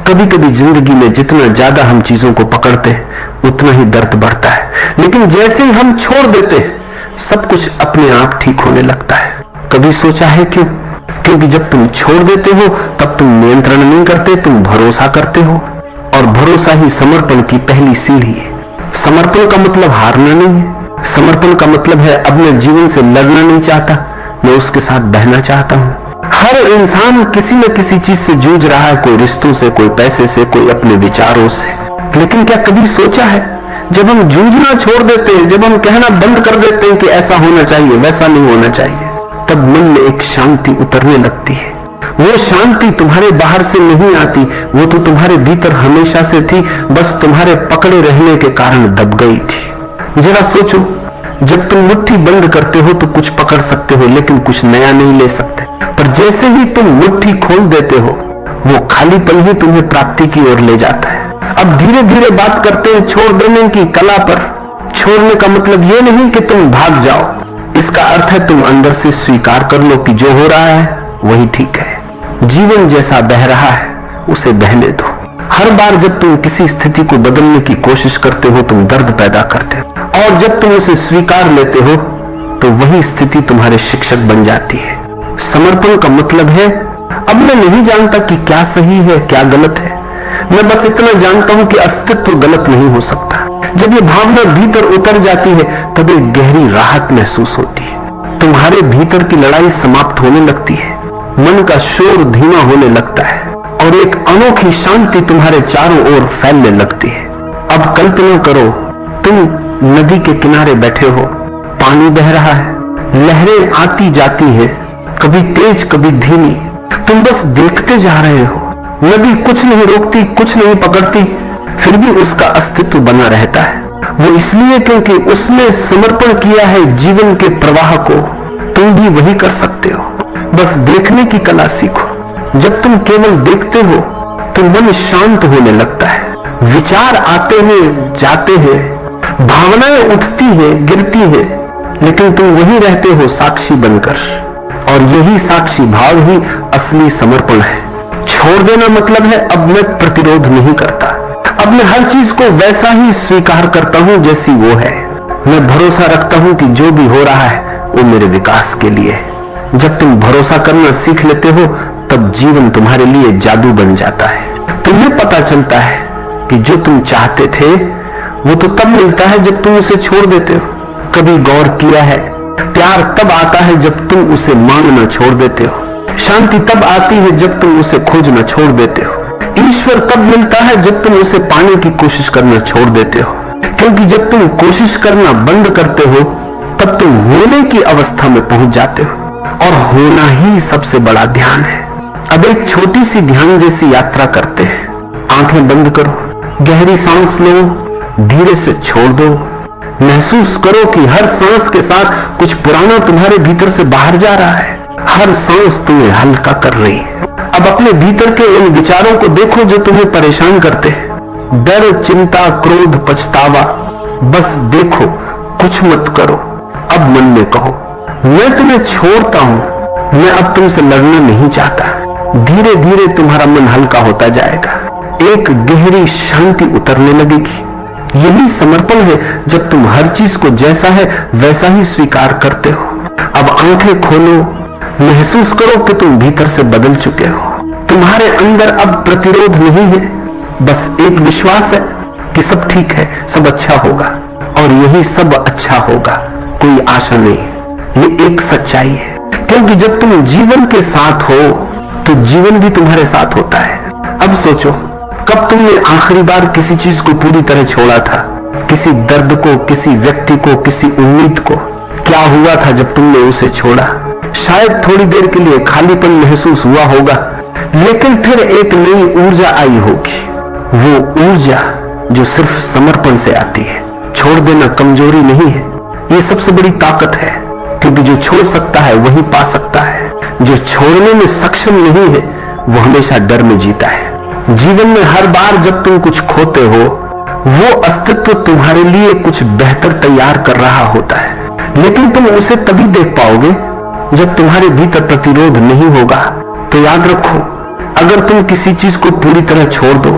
कभी कभी जिंदगी में जितना ज्यादा हम चीजों को पकड़ते हैं उतना ही दर्द बढ़ता है, लेकिन जैसे ही हम छोड़ देते हैं सब कुछ अपने आप ठीक होने लगता है। कभी सोचा है क्यों? क्योंकि जब तुम छोड़ देते हो तब तुम नियंत्रण नहीं करते, तुम भरोसा करते हो, और भरोसा ही समर्पण की पहली सीढ़ी है। समर्पण का मतलब हारना नहीं है, समर्पण का मतलब है अब मैं जीवन से लड़ना नहीं चाहता, मैं उसके साथ बहना चाहता हूं। हर इंसान किसी न किसी चीज से जूझ रहा है, कोई रिश्तों से, कोई पैसे से, कोई अपने विचारों से। लेकिन क्या कभी सोचा है जब हम जूझना छोड़ देते हैं, जब हम कहना बंद कर देते हैं कि ऐसा होना चाहिए, वैसा नहीं होना चाहिए, तब मन में एक शांति उतरने लगती है। वो शांति तुम्हारे बाहर से नहीं आती, वो तो तुम्हारे भीतर हमेशा से थी, बस तुम्हारे पकड़े रहने के कारण दब गई थी। जरा सोचो, जब तुम मुट्ठी बंद करते हो तो कुछ पकड़ सकते हो लेकिन कुछ नया नहीं ले सकते, पर जैसे ही तुम मुट्ठी खोल देते हो वो खालीपन ही तुम्हें प्राप्ति की ओर ले जाता है। अब धीरे धीरे बात करते हैं छोड़ देने की कला पर। छोड़ने का मतलब ये नहीं कि तुम भाग जाओ, इसका अर्थ है तुम अंदर से स्वीकार कर लो कि जो हो रहा है वही ठीक है। जीवन जैसा बह रहा है उसे बहने दो। हर बार जब तुम किसी स्थिति को बदलने की कोशिश करते हो तुम दर्द पैदा करते हो, और जब तुम उसे स्वीकार लेते हो तो वही स्थिति तुम्हारे शिक्षक बन जाती है। समर्पण का मतलब है अब मैं नहीं जानता कि क्या सही है क्या गलत है, मैं बस इतना जानता हूं कि अस्तित्व गलत नहीं हो सकता। जब ये भावना भीतर उतर जाती है तब एक गहरी राहत महसूस होती है। तुम्हारे भीतर की लड़ाई समाप्त होने लगती है, मन का शोर धीमा होने लगता है और एक अनोखी शांति तुम्हारे चारों ओर फैलने लगती है। अब कल्पना करो तुम नदी के किनारे बैठे हो, पानी बह रहा है, लहरें आती जाती है, कभी तेज कभी धीमी, तुम बस देखते जा रहे हो। नदी कुछ नहीं रोकती, कुछ नहीं पकड़ती, फिर भी उसका अस्तित्व बना रहता है। वो इसलिए क्योंकि उसने समर्पण किया है जीवन के प्रवाह को। तुम भी वही कर सकते हो, बस देखने की कला सीखो। जब तुम केवल देखते हो तो मन शांत होने लगता है, विचार आते हैं जाते हैं, भावनाएं उठती है गिरती है, लेकिन तुम वही रहते हो साक्षी बनकर, और यही साक्षी भाव ही असली समर्पण है। छोड़ देना मतलब है अब मैं प्रतिरोध नहीं करता, अब मैं हर चीज को वैसा ही स्वीकार करता हूं जैसी वो है। मैं भरोसा रखता हूं कि जो भी हो रहा है वो मेरे विकास के लिए है। जब तुम भरोसा करना सीख लेते हो तब जीवन तुम्हारे लिए जादू बन जाता है। तुम्हें पता चलता है कि जो तुम चाहते थे वो तो तब मिलता है जब तुम उसे छोड़ देते हो। कभी गौर किया है प्यार तब आता है जब तुम उसे मांगना छोड़ देते हो, शांति तब आती है जब तुम उसे खोजना छोड़ देते हो, ईश्वर तब मिलता है जब तुम उसे पाने की कोशिश करना छोड़ देते हो। क्योंकि जब तुम कोशिश करना बंद करते हो तब तुम होने की अवस्था में पहुंच जाते हो, और होना ही सबसे बड़ा ध्यान है। अब एक छोटी सी ध्यान जैसी यात्रा करते हैं। आंखें बंद करो, गहरी सांस लो, धीरे से छोड़ दो। महसूस करो कि हर सांस के साथ कुछ पुराना तुम्हारे भीतर से बाहर जा रहा है, हर सांस तुम्हें हल्का कर रही है। अब अपने भीतर के उन विचारों को देखो जो तुम्हें परेशान करते हैं, डर, चिंता, क्रोध, पछतावा, बस देखो, कुछ मत करो। अब मन में कहो मैं तुम्हें छोड़ता हूं, मैं अब तुमसे लड़ना नहीं चाहता। धीरे धीरे तुम्हारा मन हल्का होता जाएगा, एक गहरी शांति उतरने लगेगी। यही समर्पण है जब तुम हर चीज को जैसा है वैसा ही स्वीकार करते हो। अब आंखें खोलो, महसूस करो कि तुम भीतर से बदल चुके हो। तुम्हारे अंदर अब प्रतिरोध नहीं है, बस एक विश्वास है कि सब ठीक है, सब अच्छा होगा, और यही सब अच्छा होगा, कोई आशा नहीं। ये एक सच्चाई है, क्योंकि जब तुम जीवन के साथ हो तो जीवन भी तुम्हारे साथ होता है। अब सोचो कब तुमने आखिरी बार किसी चीज को पूरी तरह छोड़ा था, किसी दर्द को, किसी व्यक्ति को, किसी उम्मीद को। क्या हुआ था जब तुमने उसे छोड़ा? शायद थोड़ी देर के लिए खालीपन महसूस हुआ होगा, लेकिन फिर एक नई ऊर्जा आई होगी, वो ऊर्जा जो सिर्फ समर्पण से आती है। छोड़ देना कमजोरी नहीं है, ये सबसे बड़ी ताकत है, क्योंकि जो छोड़ सकता है वही पा सकता है। जो छोड़ने में सक्षम नहीं है वो हमेशा डर में जीता है। जीवन में हर बार जब तुम कुछ खोते हो वो अस्तित्व तुम्हारे लिए कुछ बेहतर तैयार कर रहा होता है, लेकिन तुम उसे तभी देख पाओगे जब तुम्हारे भीतर प्रतिरोध नहीं होगा। तो याद रखो, अगर तुम किसी चीज को पूरी तरह छोड़ दो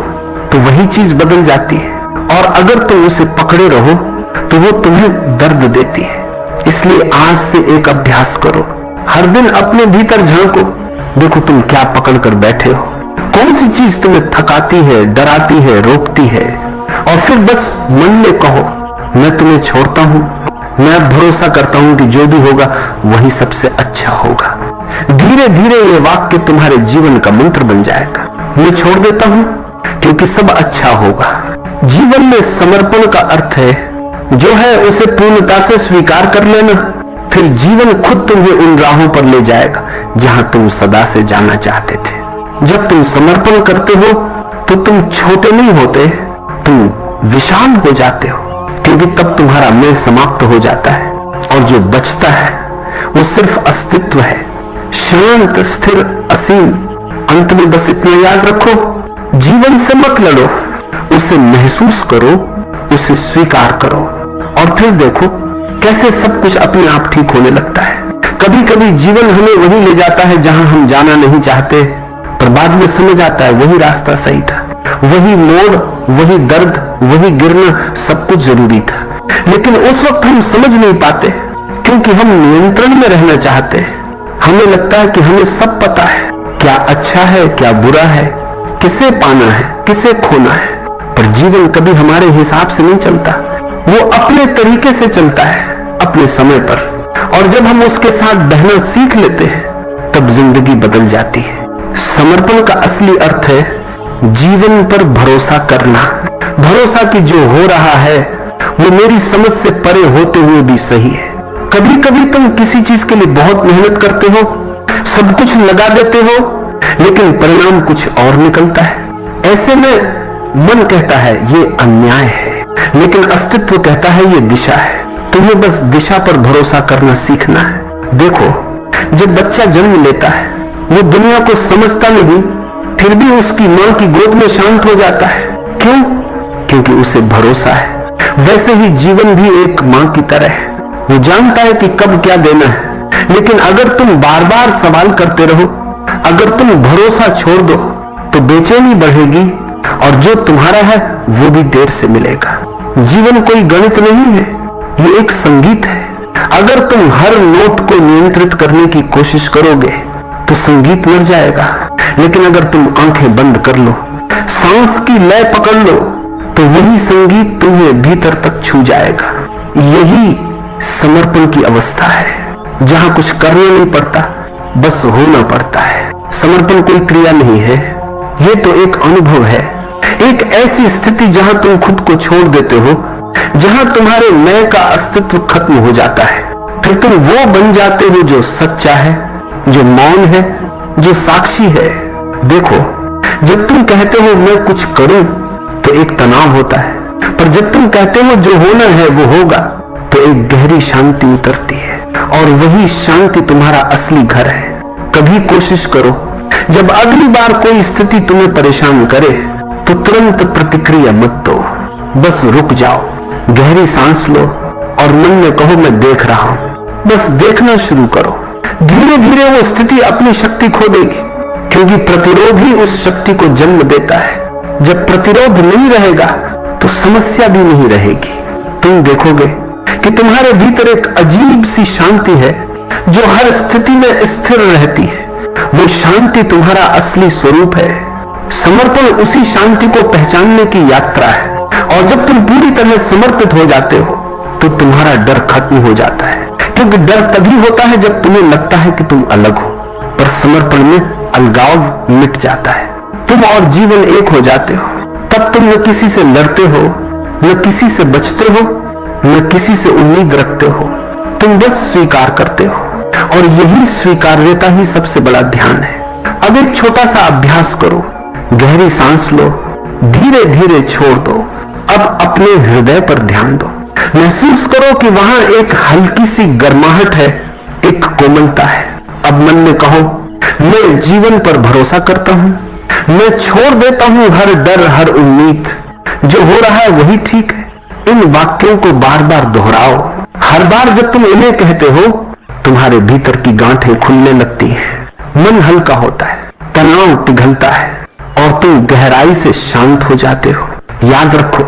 तो वही चीज बदल जाती है, और अगर तुम उसे पकड़े रहो तो वो तुम्हें दर्द देती है। इसलिए आज से एक अभ्यास करो, हर दिन अपने भीतर झांको, देखो तुम क्या पकड़ कर बैठे हो, कौन सी चीज तुम्हें थकाती है, डराती है, रोकती है, और फिर बस मन में कहो मैं तुम्हें छोड़ता हूं, मैं भरोसा करता हूं कि जो भी होगा वही सबसे अच्छा होगा। धीरे धीरे ये वाक्य तुम्हारे जीवन का मंत्र बन जाएगा। मैं छोड़ देता हूं क्योंकि सब अच्छा होगा। जीवन में समर्पण का अर्थ है जो है उसे पूर्णता से स्वीकार कर लेना, फिर जीवन खुद तुम्हें उन राहों पर ले जाएगा जहां तुम सदा से जाना चाहते थे। जब तुम समर्पण करते हो तो तुम छोटे नहीं होते, तुम विशाल हो जाते हो, क्योंकि तब तुम्हारा मैं समाप्त हो जाता है और जो बचता है वो सिर्फ अस्तित्व है, शांत, स्थिर, असीम। अंत में बस इतना याद रखो, जीवन से मत लड़ो, उसे महसूस करो, उसे स्वीकार करो, और फिर देखो कैसे सब कुछ अपने आप ठीक होने लगता है। कभी कभी जीवन हमें वही ले जाता है जहां हम जाना नहीं चाहते, पर बाद में समझ आता है वही रास्ता सही था, वही मोड़, वही दर्द, वही गिरना, सब कुछ जरूरी था। लेकिन उस वक्त हम समझ नहीं पाते क्योंकि हम नियंत्रण में रहना चाहते हैं। हमें लगता है कि हमें सब पता है, क्या अच्छा है, क्या बुरा है, किसे पाना है, किसे खोना है, पर जीवन कभी हमारे हिसाब से नहीं चलता, वो अपने तरीके से चलता है, अपने समय पर। और जब हम उसके साथ बहना सीख लेते हैं तब जिंदगी बदल जाती है। समर्पण का असली अर्थ है जीवन पर भरोसा करना, भरोसा कि जो हो रहा है वो मेरी समझ से परे होते हुए भी सही है। कभी कभी तुम किसी चीज के लिए बहुत मेहनत करते हो, सब कुछ लगा देते हो, लेकिन परिणाम कुछ और निकलता है। ऐसे में मन कहता है ये अन्याय है, लेकिन अस्तित्व कहता है ये दिशा है। तुम्हें बस दिशा पर भरोसा करना सीखना है। देखो, जब बच्चा जन्म लेता है वो दुनिया को समझता नहीं, फिर भी उसकी मां की गोद में शांत हो जाता है। क्यों? क्योंकि उसे भरोसा है। वैसे ही जीवन भी एक मां की तरह है, वो जानता है कि कब क्या देना है। लेकिन अगर तुम बार बार सवाल करते रहो, अगर तुम भरोसा छोड़ दो तो बेचैनी बढ़ेगी, और जो तुम्हारा है वो भी देर से मिलेगा। जीवन कोई गणित नहीं है, ये एक संगीत है। अगर तुम हर नोट को नियंत्रित करने की कोशिश करोगे तो संगीत मर जाएगा, लेकिन अगर तुम आंखें बंद कर लो, सांस की लय पकड़ लो, तो वही संगीत तुम्हें भीतर तक छू जाएगा। यही समर्पण की अवस्था है जहां कुछ करना नहीं पड़ता, बस होना पड़ता है। समर्पण कोई क्रिया नहीं है, ये तो एक अनुभव है, एक ऐसी स्थिति जहां तुम खुद को छोड़ देते हो, जहां तुम्हारे मैं का अस्तित्व खत्म हो जाता है। फिर तुम वो बन जाते हो जो सच्चा है, जो मौन है, जो साक्षी है। देखो, जब तुम कहते हो मैं कुछ करूं तो एक तनाव होता है, पर जब तुम कहते हो जो होना है वो होगा तो एक गहरी शांति उतरती है, और वही शांति तुम्हारा असली घर है। कभी कोशिश करो, जब अगली बार कोई स्थिति तुम्हें परेशान करे तो तुरंत प्रतिक्रिया मत दो, बस रुक जाओ, गहरी सांस लो और मन में कहो मैं देख रहा हूं। बस देखना शुरू करो। धीरे धीरे वो स्थिति अपनी शक्ति खो देगी, क्योंकि प्रतिरोध ही उस शक्ति को जन्म देता है। जब प्रतिरोध नहीं रहेगा तो समस्या भी नहीं रहेगी। तुम देखोगे कि तुम्हारे भीतर एक अजीब सी शांति है जो हर स्थिति में स्थिर रहती है। वो शांति तुम्हारा असली स्वरूप है। समर्पण उसी शांति को पहचानने की यात्रा है, और जब तुम पूरी तरह समर्पित हो जाते हो तो तुम्हारा डर खत्म हो जाता है, क्योंकि डर तभी होता है जब तुम्हें लगता है कि तुम अलग हो, पर समर्पण में अलगाव मिट जाता है। तुम और जीवन एक हो जाते हो। तब तुम न किसी से लड़ते हो, न किसी से बचते हो, न किसी से उम्मीद रखते हो। तुम बस स्वीकार करते हो, और यही स्वीकार्यता ही सबसे बड़ा ध्यान है। अब एक छोटा सा अभ्यास करो, गहरी सांस लो, धीरे धीरे छोड़ दो। अब अपने हृदय पर ध्यान दो। महसूस करो कि वहां एक हल्की सी गर्माहट है, एक कोमलता है। अब मन में कहो मैं जीवन पर भरोसा करता हूं, मैं छोड़ देता हूं हर डर, हर उम्मीद, जो हो रहा है वही ठीक है। इन वाक्यों को बार बार दोहराओ। हर बार जब तुम इन्हें कहते हो तुम्हारे भीतर की गांठें खुलने लगती हैं, मन हल्का होता है। तनाव पिघलता है और तुम गहराई से शांत हो जाते हो। याद रखो,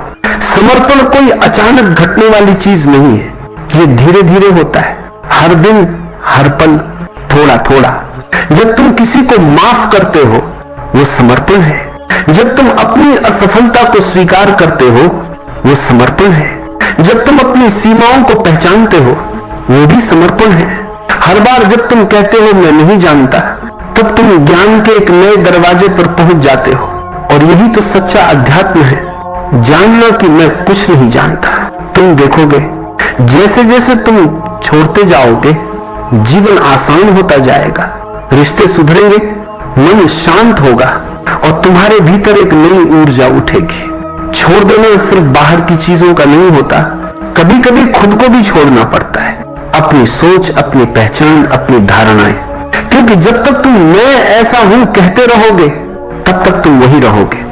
समर्पण कोई अचानक घटने वाली चीज नहीं है, ये धीरे धीरे होता है, हर दिन, हर पल, थोड़ा थोड़ा। जब तुम किसी को माफ करते हो वो समर्पण है। जब तुम अपनी असफलता को स्वीकार करते हो वो समर्पण है। जब तुम अपनी सीमाओं को पहचानते हो वो भी समर्पण है। हर बार जब तुम कहते हो मैं नहीं जानता, तब तुम ज्ञान के एक नए दरवाजे पर पहुंच जाते हो। और यही तो सच्चा अध्यात्म है, जानना कि मैं कुछ नहीं जानता। तुम देखोगे जैसे जैसे तुम छोड़ते जाओगे जीवन आसान होता जाएगा, रिश्ते सुधरेंगे, मन शांत होगा और तुम्हारे भीतर एक नई ऊर्जा उठेगी। छोड़ देना सिर्फ बाहर की चीजों का नहीं होता, कभी कभी खुद को भी छोड़ना पड़ता है, अपनी सोच, अपनी पहचान, अपनी धारणाएं। क्योंकि जब तक तुम मैं ऐसा हूं कहते रहोगे तब तक तुम वही रहोगे,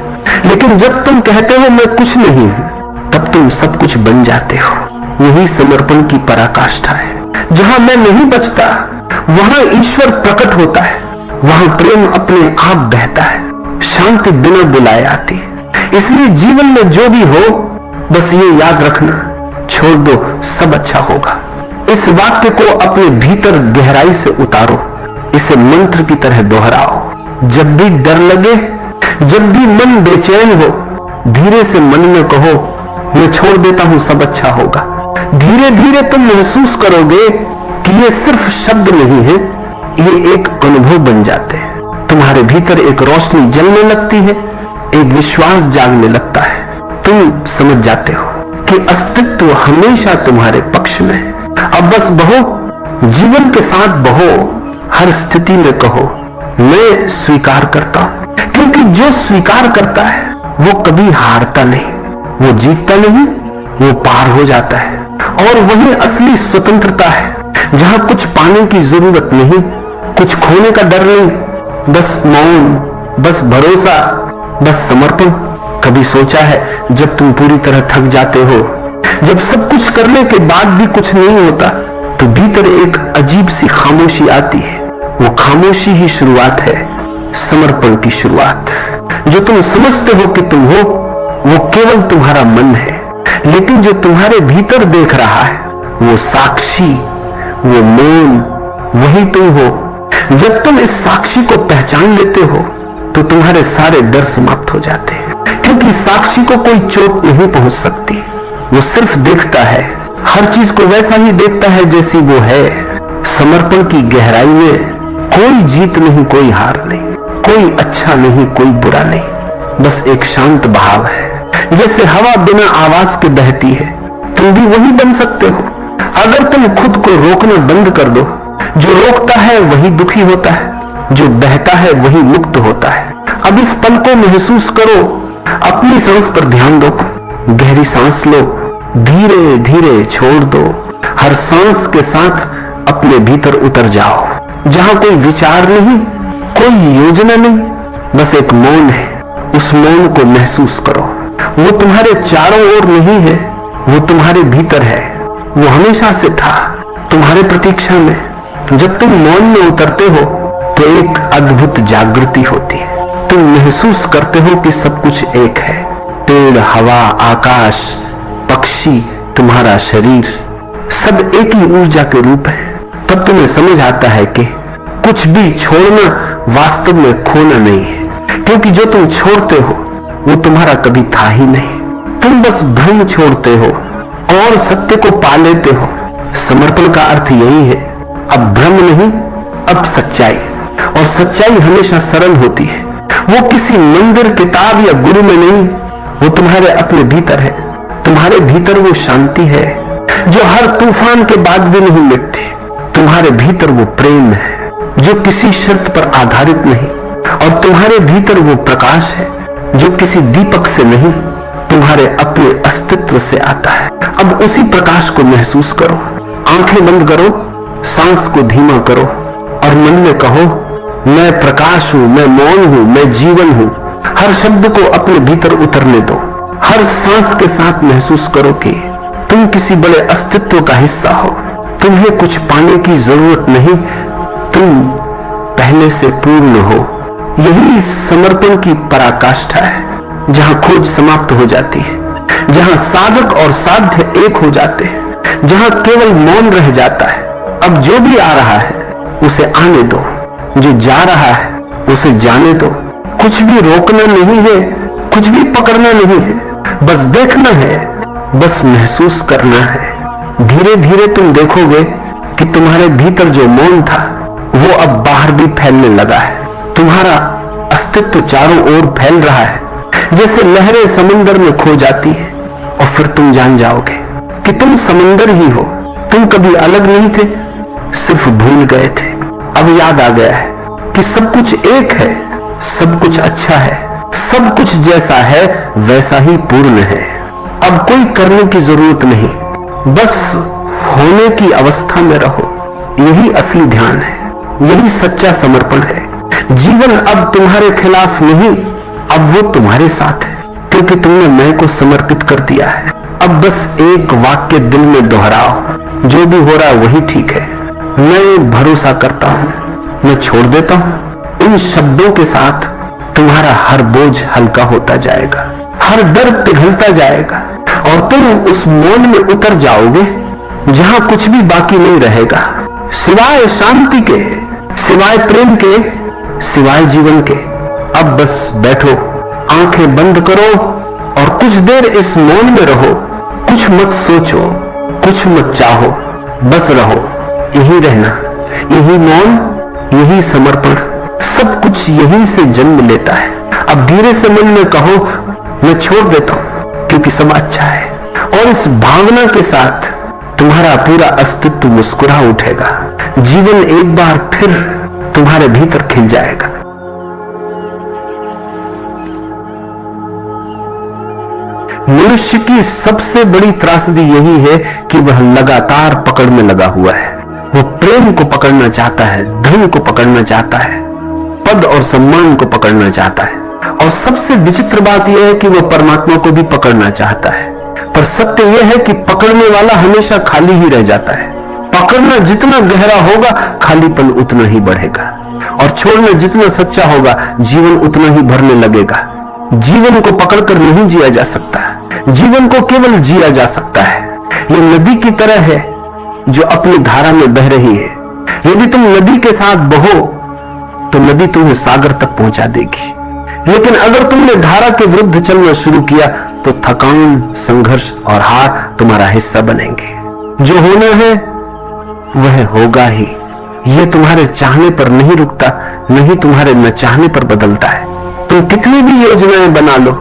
लेकिन जब तुम कहते हो मैं कुछ नहीं हूं तब तुम सब कुछ बन जाते हो। यही समर्पण की पराकाष्ठा है। जहां मैं नहीं बचता वहां ईश्वर प्रकट होता है, वहां प्रेम अपने आप बहता है, शांति बिना बुलाए आती है। इसलिए जीवन में जो भी हो बस ये याद रखना, छोड़ दो, सब अच्छा होगा। इस वाक्य को अपने भीतर गहराई से उतारो, इसे मंत्र की तरह दोहराओ। जब भी डर लगे, जब भी मन बेचैन हो, धीरे से मन में कहो मैं छोड़ देता हूं, सब अच्छा होगा। धीरे धीरे तुम महसूस करोगे कि ये सिर्फ शब्द नहीं है, ये एक अनुभव बन जाते हैं। तुम्हारे भीतर एक रोशनी जलने लगती है, एक विश्वास जागने लगता है। तुम समझ जाते हो कि अस्तित्व हमेशा तुम्हारे पक्ष में है। अब बस बहो, जीवन के साथ बहो, हर स्थिति में कहो मैं स्वीकार करता हूं। क्योंकि जो स्वीकार करता है वो कभी हारता नहीं, वो जीतता नहीं, वो पार हो जाता है। और वही असली स्वतंत्रता है, जहां कुछ पाने की जरूरत नहीं, कुछ खोने का डर नहीं, बस मौन, बस भरोसा, बस समर्पण। कभी सोचा है जब तुम पूरी तरह थक जाते हो, जब सब कुछ करने के बाद भी कुछ नहीं होता, तो भीतर एक अजीब सी खामोशी आती है। वो खामोशी ही शुरुआत है समर्पण की शुरुआत। जो तुम समझते हो कि तुम हो वो केवल तुम्हारा मन है, लेकिन जो तुम्हारे भीतर देख रहा है वो साक्षी, वो मौन, वही तुम हो। जब तुम इस साक्षी को पहचान लेते हो तो तुम्हारे सारे डर समाप्त हो जाते हैं। क्योंकि साक्षी को कोई चोट नहीं पहुंच सकती, वो सिर्फ देखता है, हर चीज को वैसा ही देखता है जैसी वो है। समर्पण की गहराई में कोई जीत नहीं, कोई हार नहीं, कोई अच्छा नहीं, कोई बुरा नहीं, बस एक शांत बहाव है। जैसे हवा बिना आवाज के बहती है, तुम भी वही बन सकते हो अगर तुम खुद को रोकना बंद कर दो। जो रोकता है वही दुखी होता है, जो बहता है वही मुक्त होता है। अब इस पल को महसूस करो, अपनी सांस पर ध्यान दो, गहरी सांस लो, धीरे धीरे छोड़ दो। हर सांस के साथ अपने भीतर उतर जाओ, जहां कोई विचार नहीं, कोई योजना नहीं, बस एक मौन है। उस मौन को महसूस करो, वो तुम्हारे चारों ओर नहीं है, वो तुम्हारे भीतर है। वो हमेशा से था, तुम्हारे प्रतीक्षा में। जब तुम मौन में उतरते हो तो एक अद्भुत जागृति होती है। तुम महसूस करते हो कि सब कुछ एक है, पेड़, हवा, आकाश, पक्षी, तुम्हारा शरीर, सब एक ही ऊर्जा के रूप है। तब तुम्हें समझ आता है कि कुछ भी छोड़ना वास्तव में खोना नहीं है, क्योंकि जो तुम छोड़ते हो वो तुम्हारा कभी था ही नहीं। तुम बस भ्रम छोड़ते हो और सत्य को पा लेते हो। समर्पण का अर्थ यही है, अब भ्रम नहीं, अब सच्चाई। और सच्चाई हमेशा सरल होती है, वो किसी मंदिर, किताब या गुरु में नहीं, वो तुम्हारे अपने भीतर है। तुम्हारे भीतर वो शांति है जो हर तूफान के बाद भी नहीं मिटती। तुम्हारे भीतर वो प्रेम है जो किसी शर्त पर आधारित नहीं, और तुम्हारे भीतर वो प्रकाश है जो किसी दीपक से नहीं, तुम्हारे अपने अस्तित्व से आता है। अब उसी प्रकाश को महसूस करो। आंखें बंद करो, सांस को धीमा करो और मन में कहो मैं प्रकाश हूं, मैं मौन हूं, मैं जीवन हूं। हर शब्द को अपने भीतर उतरने दो। हर सांस के साथ महसूस करो कि तुम किसी बड़े अस्तित्व का हिस्सा हो। तुम्हें कुछ पाने की जरूरत नहीं, तुम पहले से पूर्ण हो। यही समर्पण की पराकाष्ठा है, जहां खोज समाप्त हो जाती है, जहां साधक और साध्य एक हो जाते हैं, जहां केवल मौन रह जाता है। अब जो भी आ रहा है उसे आने दो, जो जा रहा है उसे जाने दो। कुछ भी रोकना नहीं है, कुछ भी पकड़ना नहीं है, बस देखना है, बस महसूस करना है। धीरे धीरे तुम देखोगे कि तुम्हारे भीतर जो मौन था वो अब बाहर भी फैलने लगा है। तुम्हारा अस्तित्व चारों ओर फैल रहा है, जैसे लहरें समंदर में खो जाती है, और फिर तुम जान जाओगे कि तुम समंदर ही हो। तुम कभी अलग नहीं थे, सिर्फ भूल गए थे। अब याद आ गया है कि सब कुछ एक है, सब कुछ अच्छा है, सब कुछ जैसा है वैसा ही पूर्ण है। अब कोई करने की जरूरत नहीं, बस होने की अवस्था में रहो। यही असली ध्यान है, यही सच्चा समर्पण है। जीवन अब तुम्हारे खिलाफ नहीं, अब वो तुम्हारे साथ है, क्योंकि तुमने मैं को समर्पित कर दिया है। अब बस एक वाक्य दिल में दोहराओ, जो भी हो रहा वही ठीक है। मैं भरोसा करता हूं, मैं छोड़ देता हूं। इन शब्दों के साथ तुम्हारा हर बोझ हल्का होता जाएगा, हर डर पिघलता जाएगा, और तुम उस मौन में उतर जाओगे जहां कुछ भी बाकी नहीं रहेगा, सिवाय शांति के, सिवाय प्रेम के, सिवाय जीवन के। अब बस बैठो, आंखें बंद करो और कुछ देर इस मौन में रहो। कुछ मत सोचो, कुछ मत चाहो, बस रहो। यही रहना, यही मौन, यही समर्पण, सब कुछ यहीं से जन्म लेता है। अब धीरे से मन में कहो, मैं छोड़ देता हूं क्योंकि सब अच्छा है, और इस भावना के साथ तुम्हारा पूरा अस्तित्व मुस्कुरा उठेगा। जीवन एक बार फिर तुम्हारे भीतर खिल जाएगा। मनुष्य की सबसे बड़ी त्रासदी यही है कि वह लगातार पकड़ में लगा हुआ है। वो प्रेम को पकड़ना चाहता है, धन को पकड़ना चाहता है, पद और सम्मान को पकड़ना चाहता है, और सबसे विचित्र बात यह है कि वो परमात्मा को भी पकड़ना चाहता है। पर सत्य यह है कि पकड़ने वाला हमेशा खाली ही रह जाता है। पकड़ना जितना गहरा होगा, खालीपन उतना ही बढ़ेगा, और छोड़ना जितना सच्चा होगा, जीवन उतना ही भरने लगेगा। जीवन को पकड़कर नहीं जिया जा सकता, जीवन को केवल जिया जा सकता है। यह नदी की तरह है जो अपनी धारा में बह रही है। यदि तुम नदी के साथ बहो तो नदी तुम्हें सागर तक पहुंचा देगी, लेकिन अगर तुमने धारा के विरुद्ध चलना शुरू किया तो थकान, संघर्ष और हार तुम्हारा हिस्सा बनेंगे। जो होना है वह होगा ही। यह तुम्हारे चाहने पर नहीं रुकता, नहीं तुम्हारे न चाहने पर बदलता है। तुम कितनी भी योजनाएं बना लो,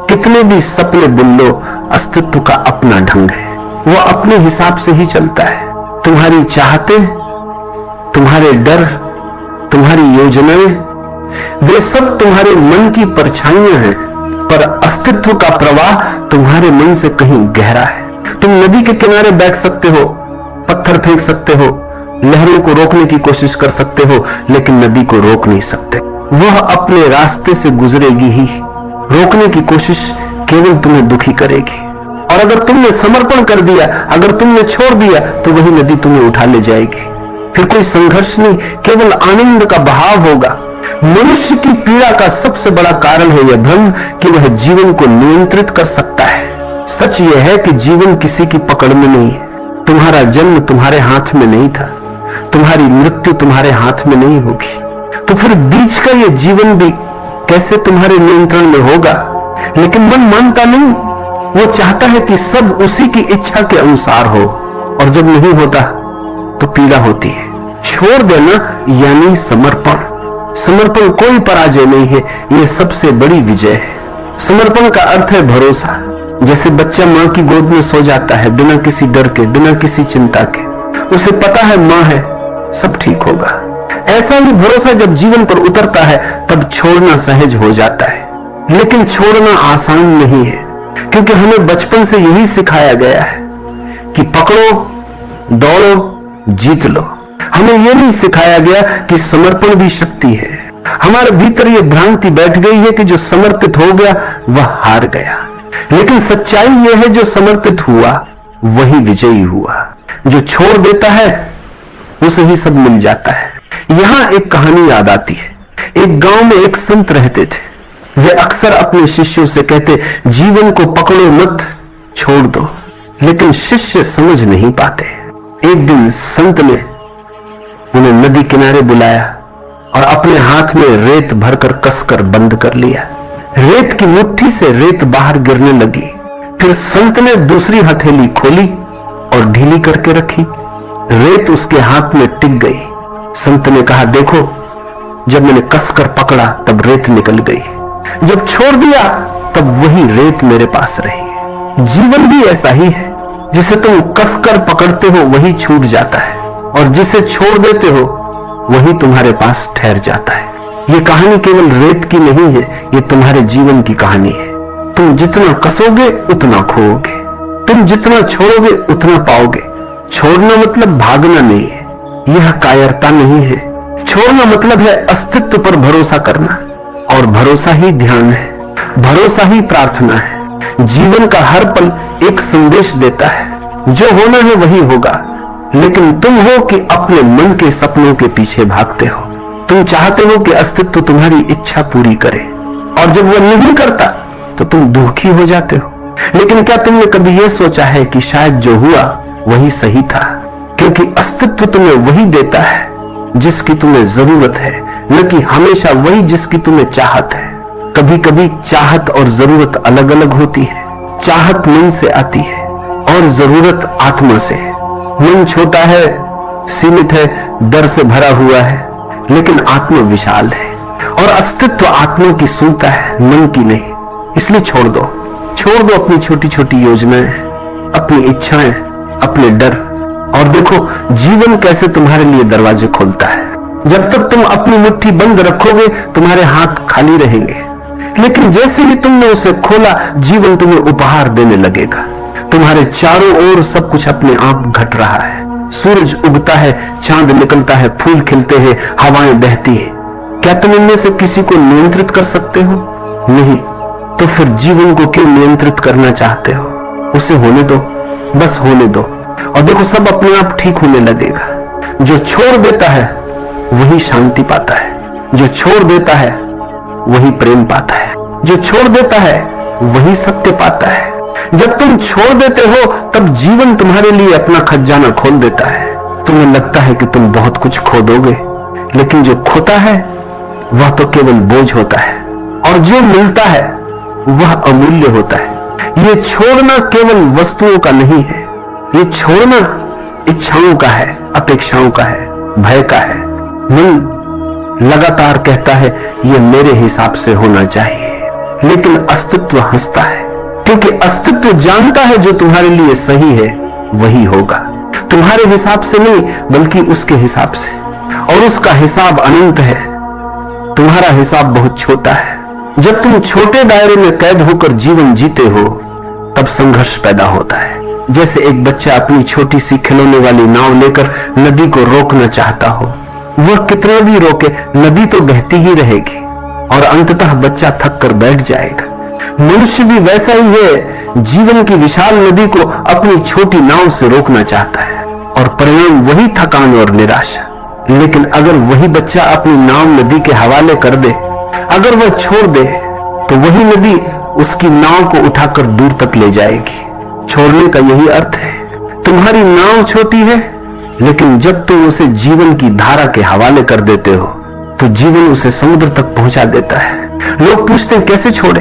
कितने भी सपने बुन लो, अस्तित्व का अपना ढंग है, वो अपने हिसाब से ही चलता है। तुम्हारी चाहते, तुम्हारे डर, तुम्हारी योजनाएं, वे सब तुम्हारे मन की परछाइयां हैं, पर अस्तित्व का प्रवाह तुम्हारे मन से कहीं गहरा है। तुम नदी के किनारे बैठ सकते हो, पत्थर फेंक सकते हो, लहरों को रोकने की कोशिश कर सकते हो, लेकिन नदी को रोक नहीं सकते। वह अपने रास्ते से गुजरेगी ही। रोकने की कोशिश केवल तुम्हें दुखी करेगी। और अगर तुमने समर्पण कर दिया, अगर तुमने छोड़ दिया, तो वही नदी तुम्हें उठा ले जाएगी। फिर कोई संघर्ष नहीं, केवल आनंद का बहाव होगा। मनुष्य की पीड़ा का सबसे बड़ा कारण है यह भ्रम कि वह जीवन को नियंत्रित कर सकता है। सच यह है कि जीवन किसी की पकड़ में नहीं है। तुम्हारा जन्म तुम्हारे हाथ में नहीं था, तुम्हारी मृत्यु तुम्हारे हाथ में नहीं होगी, तो फिर बीच का यह जीवन भी कैसे तुम्हारे नियंत्रण में होगा? लेकिन मन मानता नहीं, वो चाहता है कि सब उसी की इच्छा के अनुसार हो, और जब नहीं होता तो पीड़ा होती है। छोड़ देना यानी समर्पण। समर्पण कोई पराजय नहीं है, यह सबसे बड़ी विजय है। समर्पण का अर्थ है भरोसा। जैसे बच्चा मां की गोद में सो जाता है बिना किसी डर के, बिना किसी चिंता के, उसे पता है मां है, सब ठीक होगा। ऐसा ही भरोसा जब जीवन पर उतरता है तब छोड़ना सहज हो जाता है। लेकिन छोड़ना आसान नहीं है, क्योंकि हमें बचपन से यही सिखाया गया है कि पकड़ो, दौड़ो, जीत लो। हमें यह नहीं सिखाया गया कि समर्पण भी शक्ति है। हमारे भीतर यह भ्रांति बैठ गई है कि जो समर्पित हो गया वह हार गया। लेकिन सच्चाई यह है, जो समर्पित हुआ वही विजयी हुआ। जो छोड़ देता है उसे ही सब मिल जाता है। यहां एक कहानी याद आती है। एक गांव में एक संत रहते थे। वे अक्सर अपने शिष्यों से कहते, जीवन को पकड़ो मत, छोड़ दो। लेकिन शिष्य समझ नहीं पाते। एक दिन संत ने उन्हें नदी किनारे बुलाया और अपने हाथ में रेत भरकर कसकर बंद कर लिया। रेत की मुट्ठी से रेत बाहर गिरने लगी। फिर संत ने दूसरी हथेली खोली और ढीली करके रखी। रेत उसके हाथ में टिक गई। संत ने कहा, देखो, जब मैंने कसकर पकड़ा तब रेत निकल गई, जब छोड़ दिया तब वही रेत मेरे पास रही। जीवन भी ऐसा ही है। जिसे तुम कसकर पकड़ते हो वही छूट जाता है, और जिसे छोड़ देते हो वही तुम्हारे पास ठहर जाता है। ये कहानी केवल रेत की नहीं है, ये तुम्हारे जीवन की कहानी है। तुम जितना कसोगे उतना खोओगे, तुम जितना छोड़ोगे उतना पाओगे। छोड़ना मतलब भागना नहीं है, यह कायरता नहीं है। छोड़ना मतलब है अस्तित्व पर भरोसा करना, और भरोसा ही ध्यान है, भरोसा ही प्रार्थना है। जीवन का हर पल एक संदेश देता है, जो होना है वही होगा, लेकिन तुम हो कि अपने मन के सपनों के पीछे भागते हो। तुम चाहते हो कि अस्तित्व तुम्हारी इच्छा पूरी करे, और जब वह नहीं करता तो तुम दुखी हो जाते हो। लेकिन क्या तुमने कभी यह सोचा है कि शायद जो हुआ वही सही था? क्योंकि अस्तित्व तुम्हें वही देता है जिसकी तुम्हें जरूरत है, न कि हमेशा वही जिसकी तुम्हें चाहत है। कभी कभी चाहत और जरूरत अलग अलग होती है। चाहत मन से आती है और जरूरत आत्मा से। मन छोटा है, सीमित है, डर से भरा हुआ है, लेकिन आत्मा विशाल है, और अस्तित्व आत्मा की सूंघता है, मन की नहीं। इसलिए छोड़ दो अपनी छोटी छोटी योजनाएं, अपनी इच्छाएं, अपने डर, और देखो जीवन कैसे तुम्हारे लिए दरवाजे खोलता है। जब तक तुम अपनी मुट्ठी बंद रखोगे तुम्हारे हाथ खाली रहेंगे, लेकिन जैसे ही तुमने उसे खोला जीवन तुम्हें उपहार देने लगेगा। तुम्हारे चारों ओर सब कुछ अपने आप घट रहा है। सूरज उगता है, चांद निकलता है, फूल खिलते हैं, हवाएं बहती है। क्या तुम इनमें से किसी को नियंत्रित कर सकते हो? नहीं। तो फिर जीवन को क्यों नियंत्रित करना चाहते हो? उसे होने दो, बस होने दो, और देखो सब अपने आप ठीक होने लगेगा। जो छोड़ देता है वही शांति पाता है, जो छोड़ देता है वही प्रेम पाता है, जो छोड़ देता है वही सत्य पाता है। जब तुम छोड़ देते हो तब जीवन तुम्हारे लिए अपना खजाना खोल देता है। तुम्हें लगता है कि तुम बहुत कुछ खो दोगे, लेकिन जो खोता है वह तो केवल बोझ होता है, और जो मिलता है वह अमूल्य होता है। ये छोड़ना केवल वस्तुओं का नहीं है, ये छोड़ना इच्छाओं का है, अपेक्षाओं का है, भय का है। मन लगातार कहता है ये मेरे हिसाब से होना चाहिए, लेकिन अस्तित्व हंसता है, क्योंकि अस्तित्व जानता है जो तुम्हारे लिए सही है वही होगा। तुम्हारे हिसाब से नहीं, बल्कि उसके हिसाब से, और उसका हिसाब अनंत है, तुम्हारा हिसाब बहुत छोटा है। जब तुम छोटे दायरे में कैद होकर जीवन जीते हो तब संघर्ष पैदा होता है। जैसे एक बच्चा अपनी छोटी सी खिलौने वाली नाव लेकर नदी को रोकना चाहता हो। वह कितना भी रोके नदी तो बहती ही रहेगी, और अंततः बच्चा थक कर बैठ जाएगा। मनुष्य भी वैसा ही है, जीवन की विशाल नदी को अपनी छोटी नाव से रोकना चाहता है, और परिणाम वही थकान और निराशा। लेकिन अगर वही बच्चा अपनी नाव नदी के हवाले कर दे, अगर वह छोड़ दे, तो वही नदी उसकी नाव को उठाकर दूर तक ले जाएगी। छोड़ने का यही अर्थ है। तुम्हारी नाव छोटी है, लेकिन जब तुम उसे जीवन की धारा के हवाले कर देते हो तो जीवन उसे समुद्र तक पहुंचा देता है। लोग पूछते हैं कैसे छोड़े?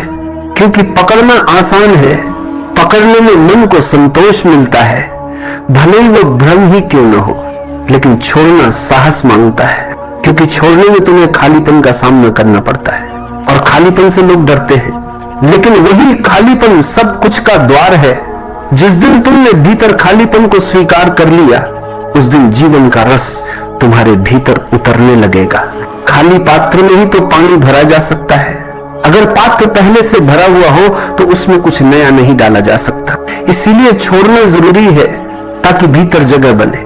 क्योंकि पकड़ना आसान है, पकड़ने में मन को संतोष मिलता है, भले ही वो भ्रम ही क्यों न हो। लेकिन छोड़ना साहस मांगता है, क्योंकि छोड़ने में तुम्हें खालीपन का सामना करना पड़ता है, और खालीपन से लोग डरते हैं। लेकिन वही खालीपन सब कुछ का द्वार है। जिस दिन तुमने भीतर खालीपन को स्वीकार कर लिया, उस दिन जीवन का रस तुम्हारे भीतर उतरने लगेगा। खाली पात्र में ही तो पानी भरा जा सकता है। अगर पात्र पहले से भरा हुआ हो तो उसमें कुछ नया नहीं डाला जा सकता। इसीलिए छोड़ना जरूरी है, ताकि भीतर जगह बने,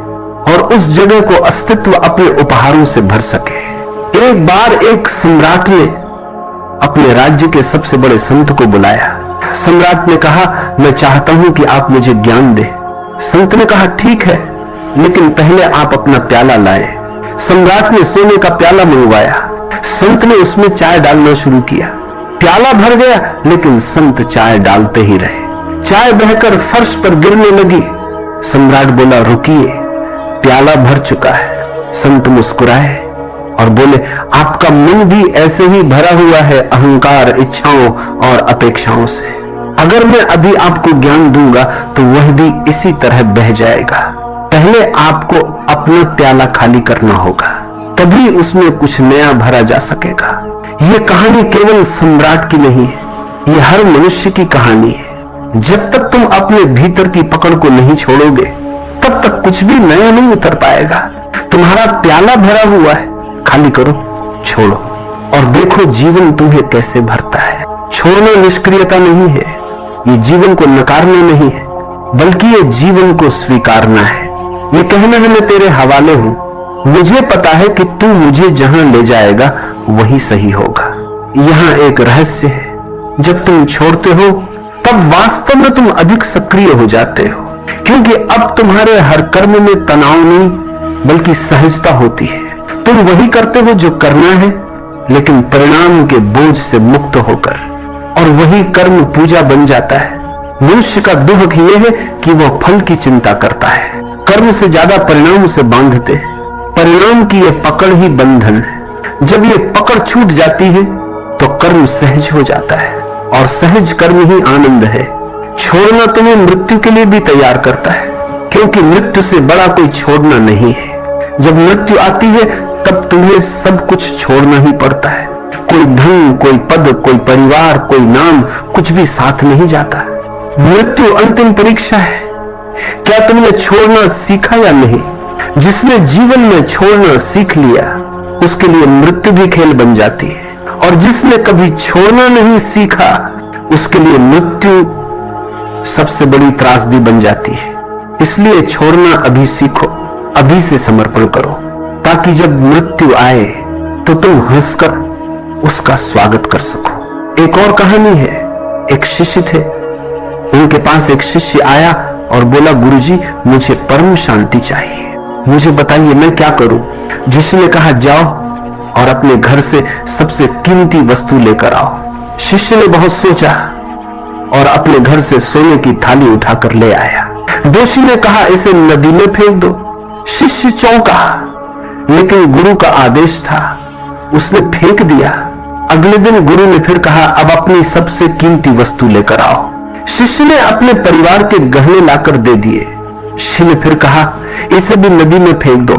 और उस जगह को अस्तित्व अपने उपहारों से भर सके। एक बार एक सम्राट ने अपने राज्य के सबसे बड़े संत को बुलाया। सम्राट ने कहा, मैं चाहता हूं कि आप मुझे ज्ञान दें। संत ने कहा, ठीक है, लेकिन पहले आप अपना प्याला लाए। सम्राट ने सोने का प्याला मंगवाया, संत ने उसमें चाय डालना शुरू किया। प्याला भर गया, लेकिन संत चाय डालते ही रहे। चाय बहकर फर्श पर गिरने लगी। सम्राट बोला, रुकिए, प्याला भर चुका है। संत मुस्कुराए और बोले, आपका मन भी ऐसे ही भरा हुआ है अहंकार, इच्छाओं और अपेक्षाओं से। अगर मैं अभी आपको ज्ञान दूंगा तो वह भी इसी तरह बह जाएगा। पहले आपको अपना प्याला खाली करना होगा, तभी उसमें कुछ नया भरा जा सकेगा। यह कहानी केवल सम्राट की नहीं है, यह हर मनुष्य की कहानी है। जब तक तुम अपने भीतर की पकड़ को नहीं छोड़ोगे, तब तक कुछ भी नया नहीं उतर पाएगा। तुम्हारा प्याला भरा हुआ है, खाली करो, छोड़ो और देखो जीवन तुम्हें कैसे भरता है। छोड़ना निष्क्रियता नहीं है, ये जीवन को नकारना नहीं है, बल्कि ये जीवन को स्वीकारना है। ये कहना है, मैं तेरे हवाले हूं, मुझे पता है कि तू मुझे जहां ले जाएगा वही सही होगा। यहां एक रहस्य है, जब तुम छोड़ते हो तब वास्तव में तुम अधिक सक्रिय हो जाते हो, क्योंकि अब तुम्हारे हर कर्म में तनाव नहीं बल्कि सहजता होती है। तुम वही करते हो जो करना है, लेकिन परिणाम के बोझ से मुक्त होकर, और वही कर्म पूजा बन जाता है। मनुष्य का दुख यह है कि वह फल की चिंता करता है, कर्म से ज्यादा परिणाम से बांधते हैं। परिणाम की यह पकड़ ही बंधन है। जब ये पकड़ छूट जाती है तो कर्म सहज हो जाता है, और सहज कर्म ही आनंद है। छोड़ना तुम्हें मृत्यु के लिए भी तैयार करता है, क्योंकि मृत्यु से बड़ा कोई छोड़ना नहीं है। जब मृत्यु आती है तब तुम्हें सब कुछ छोड़ना ही पड़ता है। कोई धन, कोई पद, कोई परिवार, कोई नाम, कुछ भी साथ नहीं जाता। मृत्यु अंतिम परीक्षा है। क्या तुमने छोड़ना सीखा या नहीं? जिसने जीवन में छोड़ना सीख लिया, उसके लिए मृत्यु भी खेल बन जाती है, और जिसने कभी छोड़ना नहीं सीखा, उसके लिए मृत्यु सबसे बड़ी त्रासदी बन जाती है। इसलिए छोड़ना अभी सीखो, अभी से समर्पण करो, ताकि जब मृत्यु आए तो तुम हंसकर उसका स्वागत कर सको। एक और कहानी है। एक शिष्य थे, उनके पास एक शिष्य आया और बोला, गुरुजी, मुझे परम शांति चाहिए, मुझे बताइए मैं क्या करूं। जिसने कहा, जाओ और अपने घर से सबसे कीमती वस्तु लेकर आओ। शिष्य ने बहुत सोचा और अपने घर से सोने की थाली उठाकर ले आया। दोषी ने कहा, इसे नदी में फेंक दो। शिष्य चौंका, लेकिन गुरु का आदेश था, उसने फेंक दिया। अगले दिन गुरु ने फिर कहा, अब अपनी सबसे कीमती वस्तु लेकर आओ। शिष्य ने अपने परिवार के गहने लाकर दे दिए। शिष्य ने फिर कहा, इसे भी नदी में फेंक दो।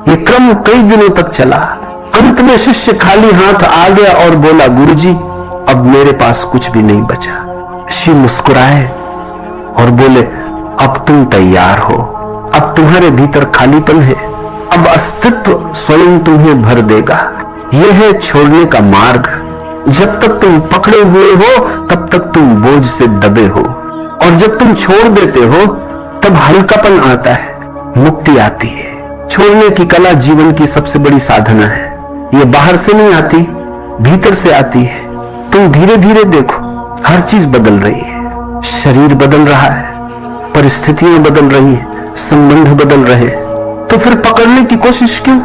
ये क्रम कई दिनों तक चला। अंत में शिष्य खाली हाथ आ गया और बोला, गुरुजी, अब मेरे पास कुछ भी नहीं बचा। शिष्य मुस्कुराए और बोले, अब तुम तैयार हो, अब तुम्हारे भीतर खालीपन है, अब अस्तित्व स्वयं तुम्हें भर देगा। यह है छोड़ने का मार्ग। जब तक तुम पकड़े हुए हो तब तक तुम बोझ से दबे हो, और जब तुम छोड़ देते हो तब हल्कापन आता है, मुक्ति आती है। छोड़ने की कला जीवन की सबसे बड़ी साधना है। ये बाहर से नहीं आती, भीतर से आती है। तुम धीरे धीरे देखो, हर चीज बदल रही है। शरीर बदल रहा है, परिस्थितियां बदल रही है, संबंध बदल रहे, तो फिर पकड़ने की कोशिश क्यों?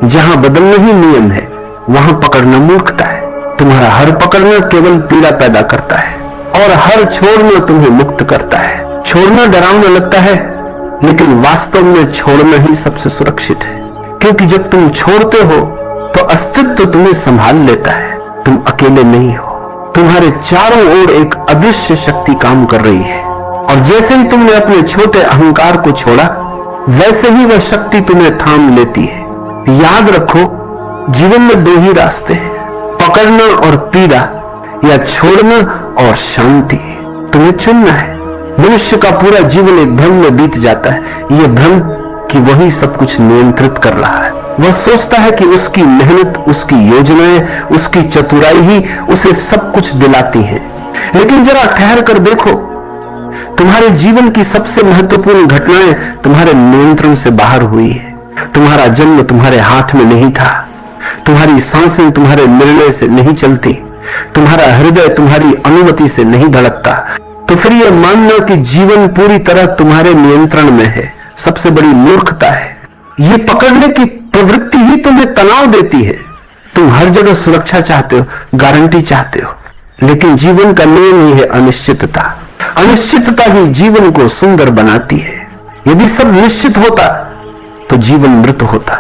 जहां बदलना ही नियम है, वहां पकड़ना मूर्खता है। तुम्हारा हर पकड़ना केवल पीड़ा पैदा करता है, और हर छोड़ना तुम्हें मुक्त करता है। छोड़ना डरावना लगता है, लेकिन वास्तव में छोड़ना ही सबसे सुरक्षित है, क्योंकि जब तुम छोड़ते हो तो अस्तित्व तुम्हें संभाल लेता है। तुम अकेले नहीं हो, तुम्हारे चारों ओर एक अदृश्य शक्ति काम कर रही है, और जैसे ही तुमने अपने छोटे अहंकार को छोड़ा, वैसे ही वह शक्ति तुम्हें थाम लेती है। याद रखो, जीवन में दो ही रास्ते हैं, पकड़ना और पीड़ा, या छोड़ना और शांति। तुम्हें चुनना है। मनुष्य का पूरा जीवन एक भ्रम में बीत जाता है, यह भ्रम कि वही सब कुछ नियंत्रित कर रहा है। वह सोचता है कि उसकी मेहनत, उसकी योजनाएं, उसकी चतुराई ही उसे सब कुछ दिलाती है। लेकिन जरा ठहर कर देखो, तुम्हारे जीवन की सबसे महत्वपूर्ण घटनाएं तुम्हारे नियंत्रण से बाहर हुई है। तुम्हारा जन्म तुम्हारे हाथ में नहीं था, तुम्हारी सांसें तुम्हारे निर्णय से नहीं चलती, तुम्हारा हृदय तुम्हारी अनुमति से नहीं धड़कता। तो फिर यह मानना कि जीवन पूरी तरह तुम्हारे नियंत्रण में है, सबसे बड़ी मूर्खता है। ये पकड़ने की प्रवृत्ति ही तुम्हें तनाव देती है। तुम हर जगह सुरक्षा चाहते हो, गारंटी चाहते हो, लेकिन जीवन का नियम ही है अनिश्चितता। अनिश्चितता ही जीवन को सुंदर बनाती है। यदि सब निश्चित होता तो जीवन मृत होता,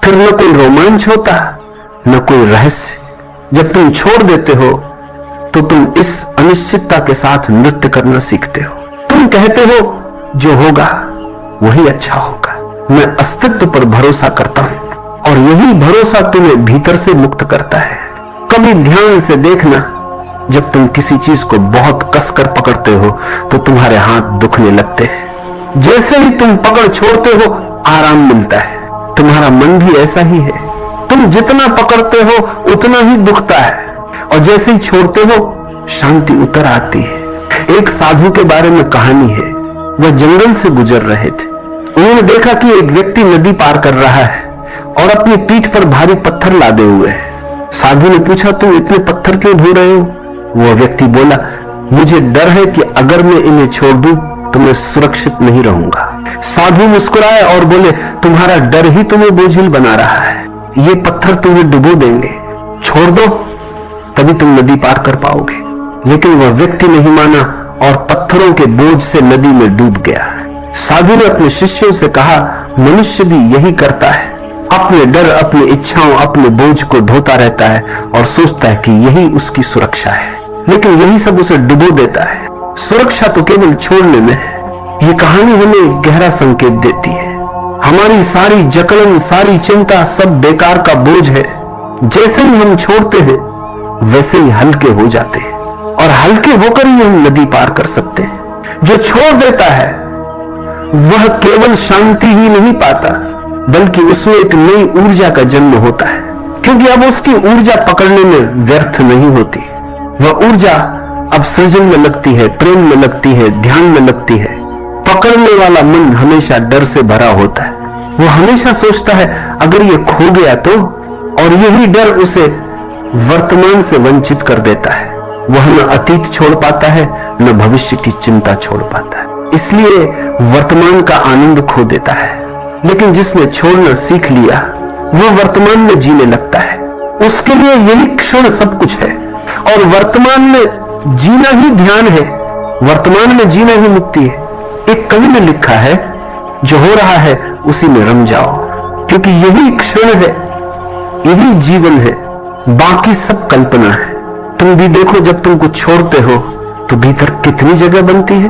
फिर न कोई रोमांच होता, न कोई रहस्य। जब तुम छोड़ देते हो तो तुम इस अनिश्चितता के साथ नृत्य करना सीखते हो। तुम कहते हो जो होगा वही अच्छा होगा, मैं अस्तित्व पर भरोसा करता हूं, और यही भरोसा तुम्हें भीतर से मुक्त करता है। कभी ध्यान से देखना, जब तुम किसी चीज को बहुत कसकर पकड़ते हो तो तुम्हारे हाथ दुखने लगते हैं। जैसे ही तुम पकड़ छोड़ते हो आराम मिलता है। तुम्हारा मन भी ऐसा ही है, तुम जितना पकड़ते हो उतना ही दुखता है, और जैसे ही छोड़ते हो शांति उतर आती है। एक साधु के बारे में कहानी है। वह जंगल से गुजर रहे थे। उन्होंने देखा कि एक व्यक्ति नदी पार कर रहा है और अपनी पीठ पर भारी पत्थर लादे हुए है। साधु ने पूछा, तुम इतने पत्थर क्यों ढो रहे हो? वह व्यक्ति बोला, मुझे डर है कि अगर मैं इन्हें छोड़ दूं तो मैं सुरक्षित नहीं रहूंगा। साधु मुस्कुराए और बोले, तुम्हारा डर ही तुम्हें बोझिल बना रहा है। ये पत्थर तुम्हें डुबो देंगे, छोड़ दो तभी तुम नदी पार कर पाओगे। लेकिन वह व्यक्ति नहीं माना और पत्थरों के बोझ से नदी में डूब गया। साधु ने अपने शिष्यों से कहा, मनुष्य भी यही करता है, अपने डर, अपनी इच्छाओं, अपने बोझ को ढोता रहता है और सोचता है कि यही उसकी सुरक्षा है, लेकिन यही सब उसे डुबो देता है। सुरक्षा तो केवल छोड़ने में है। ये कहानी हमें गहरा संकेत देती है। हमारी सारी जकड़न, सारी चिंता सब बेकार का बोझ है। जैसे ही हम छोड़ते हैं वैसे ही हल्के हो जाते हैं, और हल्के होकर ही हम नदी पार कर सकते हैं। जो छोड़ देता है वह केवल शांति ही नहीं पाता, बल्कि उसमें एक नई ऊर्जा का जन्म होता है, क्योंकि अब उसकी ऊर्जा पकड़ने में व्यर्थ नहीं होती। वह ऊर्जा अब सृजन में लगती है, प्रेम में लगती है, ध्यान में लगती है। पकड़ने वाला मन हमेशा डर से भरा होता है। वो हमेशा सोचता है अगर ये खो गया तो, और यही डर उसे वर्तमान से वंचित कर देता है। वह न अतीत छोड़ पाता है, न भविष्य की चिंता छोड़ पाता है, इसलिए वर्तमान का आनंद खो देता है। लेकिन जिसने छोड़ना सीख लिया वो वर्तमान में जीने लगता है। उसके लिए यही क्षण सब कुछ है, और वर्तमान में जीना ही ध्यान है, वर्तमान में जीना ही मुक्ति है। एक कवि ने लिखा है, जो हो रहा है उसी में रम जाओ, क्योंकि यही क्षण है, यही जीवन है, बाकी सब कल्पना है। तुम भी देखो, जब तुम कुछ छोड़ते हो तो भीतर कितनी जगह बनती है।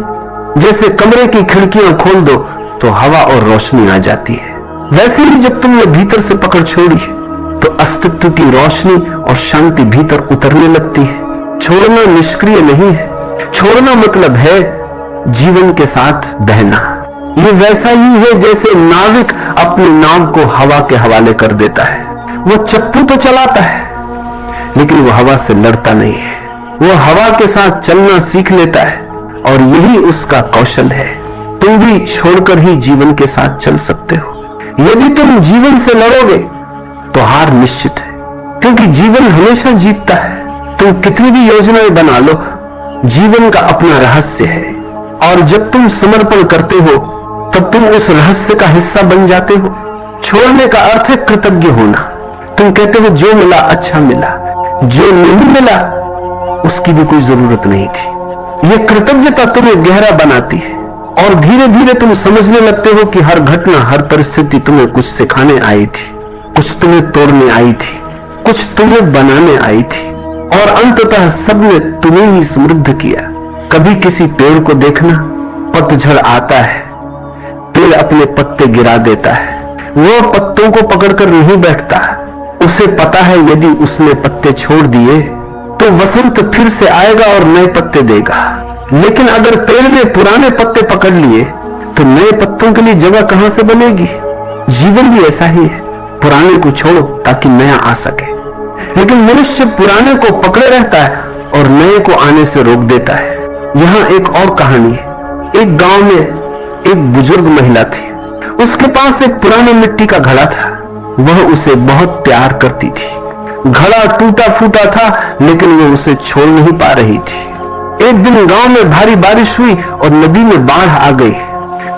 जैसे कमरे की खिड़कियां खोल दो तो हवा और रोशनी आ जाती है, वैसे ही जब तुमने भीतर से पकड़ छोड़ी तो अस्तित्व की रोशनी और शांति भीतर उतरने लगती है। छोड़ना निष्क्रिय नहीं है, छोड़ना मतलब है जीवन के साथ बहना। ये वैसा ही है जैसे नाविक अपनी नाव को हवा के हवाले कर देता है। वो चप्पू तो चलाता है, लेकिन वो हवा से लड़ता नहीं है। वो हवा के साथ चलना सीख लेता है, और यही उसका कौशल है। तुम भी छोड़कर ही जीवन के साथ चल सकते हो। यदि तुम जीवन से लड़ोगे तो हार निश्चित है, क्योंकि जीवन हमेशा जीतता है। तुम कितनी भी योजनाएं बना लो, जीवन का अपना रहस्य है, और जब तुम समर्पण करते हो तब तुम उस रहस्य का हिस्सा बन जाते हो। छोड़ने का अर्थ है कृतज्ञ होना। तुम कहते हो जो मिला अच्छा मिला, जो नहीं मिला उसकी भी कोई जरूरत नहीं थी। यह कृतज्ञता तुम्हें गहरा बनाती है, और धीरे धीरे तुम समझने लगते हो कि हर घटना, हर परिस्थिति तुम्हें कुछ सिखाने आई थी, कुछ तुम्हें तोड़ने आई थी, कुछ तुम्हें बनाने आई थी, और अंततः सबने तुम्हें ही समृद्ध किया। कभी किसी पेड़ को देखना, पतझड़ आता है, पेड़ अपने पत्ते गिरा देता है। वो पत्तों को पकड़कर नहीं बैठता, उसे पता है यदि उसने पत्ते छोड़ दिए तो वसंत फिर से आएगा और नए पत्ते देगा। लेकिन अगर पेड़ ने पुराने पत्ते पकड़ लिए तो नए पत्तों के लिए जगह कहां से बनेगी। जीवन भी ऐसा ही है, पुराने को छोड़ो ताकि नया आ सके। लेकिन मनुष्य पुराने को पकड़े रहता है और नए को आने से रोक देता है। यहां एक और कहानी है। एक गांव में एक बुजुर्ग महिला थी। उसके पास एक पुराने मिट्टी का घड़ा था। वह उसे बहुत प्यार करती थी। घड़ा टूटा फूटा था, लेकिन वो उसे छोड़ नहीं पा रही थी। एक दिन गांव में भारी बारिश हुई और नदी में बाढ़ आ गई।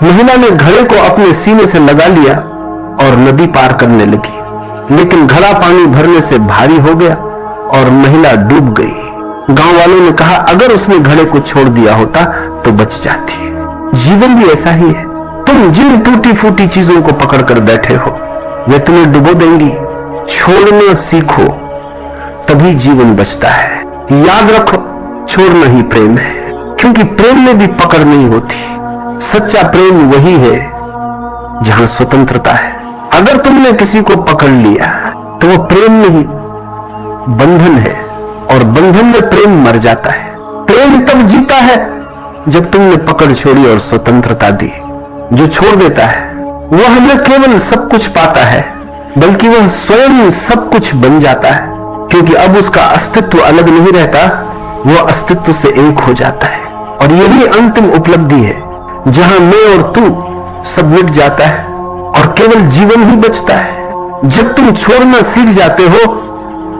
महिला ने घड़े को अपने सीने से लगा लिया और नदी पार करने लगी। लेकिन घड़ा पानी भरने से भारी हो गया और महिला डूब गई। गांव वालों ने कहा अगर उसने घड़े को छोड़ दिया होता तो बच जाती। जीवन भी ऐसा ही है। तुम जिन टूटी फूटी चीजों को पकड़कर बैठे हो वे तुम्हें डुबो देंगी। छोड़ना सीखो तभी जीवन बचता है। याद रखो छोड़ना ही प्रेम है, क्योंकि प्रेम में भी पकड़ नहीं होती। सच्चा प्रेम वही है जहां स्वतंत्रता है। अगर तुमने किसी को पकड़ लिया तो वो प्रेम नहीं बंधन है, और बंधन में प्रेम मर जाता है। प्रेम तब जीता है जब तुमने पकड़ छोड़ी और स्वतंत्रता दी। जो छोड़ देता है वह न केवल सब कुछ पाता है बल्कि वह स्वयं सब कुछ बन जाता है, क्योंकि अब उसका अस्तित्व अलग नहीं रहता, वह अस्तित्व से एक हो जाता है। और यही अंतिम उपलब्धि है जहां मैं और तू सब मिट जाता है और केवल जीवन ही बचता है। जब तुम छोड़ना सीख जाते हो